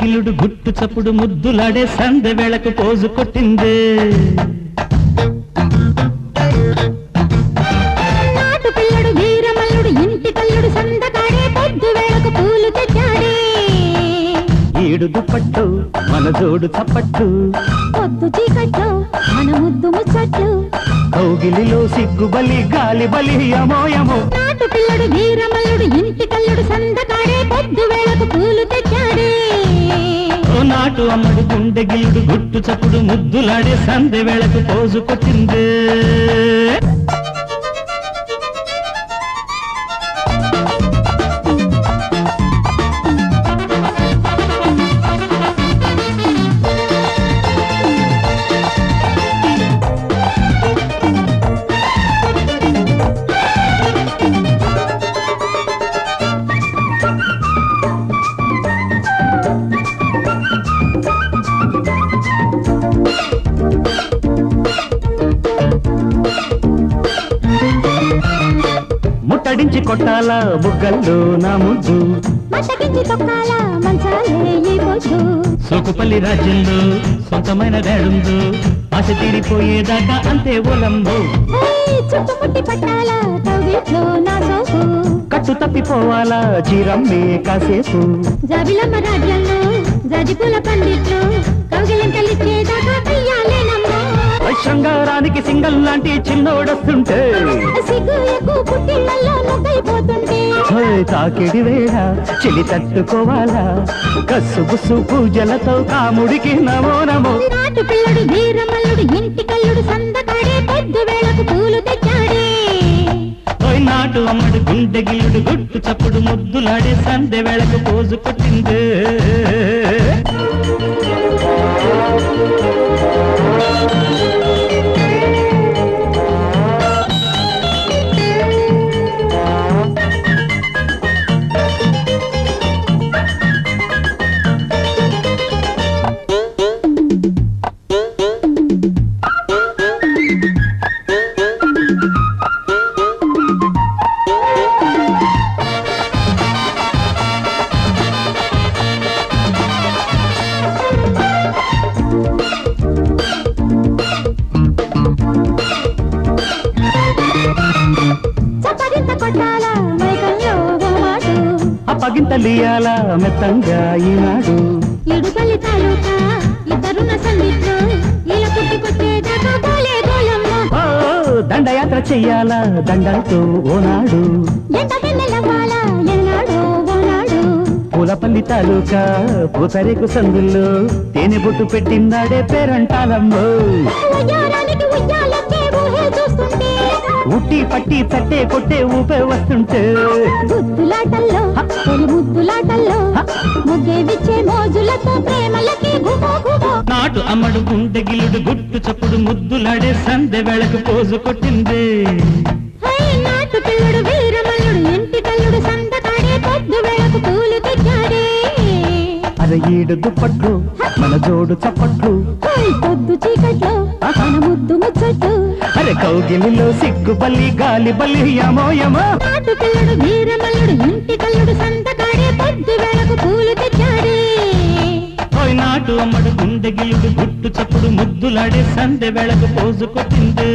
గుండె గుట్టు చప్పుడు ముద్దులాడే సందె వేళకు పోజు కొట్టిందే. నాటు పిల్లడు వీరమల్లుడు ఇంటి కల్లుడు సందకాడే పొద్దు వేళకు పూలు తెచ్చాడే. ఈడు దుప్పట్టు మన జోడు చప్పట్టు పొద్దు చీకట్లో మన ముద్దు ముచ్చట్లు కౌగిలిలో సిగ్గు బలి గాలి బలి అమోయమో. నాటు పిల్లడు వీరమల్లుడు ఇంటి కల్లుడు సందకాడే పొద్దు వేళకు పూలు తెచ్చాడే. ఓ నాటు అమ్మడు గుండె గుట్టు చప్పుడు ముద్దులాడే సందె వేళకు పోజు కొట్టిందే. ముట్టడించి కొట్టాలా బుగ్గల్లో నా ముద్దు మట్టకించి తొక్కాల మంచాలే ఈ పొద్దు. సోకుపల్లి రాజ్యంలో సొంతమైన వేడుందో ఆశ తీరిపోయేదాకా అంతే ఓలంబో. చుట్టుముట్టి పట్టాల కవిట్లో నా సోకు కట్టు తప్పిపోవాలా చీరమ్మే కాసేపు. జాబిలమ్మ రాజ్యంలో జాజిపూల పండిట్లు కౌగిలింతలిచ్చేదాకా కయ్యాలేనమ్మా. శృంగారానికి సింగల్ లాంటి చిన్నోడొస్తుంటే సిగ్గు ఎక్కువ పుట్టిళ్ళల్లో నుగ్గైపోతుంటే తాకిడి వేళ చెలి తట్టుకోవాలా కస్సు బుస్సు పూజలతో కాముడికి నమో నమో. నాటు పిల్లడు వీరమల్లుడు ఇంటి కల్లుడు సందకాడే పొద్దు వేళకు పూలు తెచ్చాడే. నాటు అమ్మడు గుండె గుట్టు చప్పుడు ముద్దులాడే సందె వేళకు పోజు కొట్టిందే. అప్పగింతలియాల మెత్తంగా ఈనాడు ఇడుపల్లి తాలూకా ఇద్దరున్న సందిట్లో ఇలా పుట్టుకొచ్చేదాకా గోలే గోలమ్మ. దండయాత్ర చెయ్యాలా దండలతో ఓనాడు ఎండ వెన్నెలవ్వాలా ఎన్నాడో ఓనాడు. పూలపల్లి తాలూకా పూతరేకు సందుల్లో తేనె బొట్టు పెట్టిందాడే పేరంటాలమ్మో. ఉయ్యారానికి ఉయ్యాలొచ్చే ఊహే చూస్తుంటే ఉట్టి పట్టి తట్టే కొట్టే ఊపే వస్తుంటే గుద్దులాటల్లో తొలి ముద్దులాటల్లో ముగ్గే విచ్చే మోజులతో ప్రేమలకి గుమో గుమో. నాటు అమ్మడు గుండె గుట్టు చప్పుడు ముద్దులాడే సందె వేళకు పోజు కొట్టిందే. నాటు పిల్లడు వీరమల్లుడు ఇంటి కల్లుడు సందకాడే పొద్దు వేళకు పూలు తెచ్చాడే. అర ఈడు దుప్పట్లు మన జోడు చప్పట్లు పొద్దు చీకట్లో మన ముద్దు ముచ్చట్లు అరే కౌగిలిలో సిగ్గు బల్లి గాలి బల్లి యమోయమో. నాటు పిల్లడు వీరమల్లుడు ఇంటి కల్లుడు సందకాడే పొద్దు వేళకు పూలు తెచ్చాడే. నాటు అమ్మడు గుండె గుట్టు చప్పుడు ముద్దులాడే సందె వేళకు పోజు కొట్టిందే.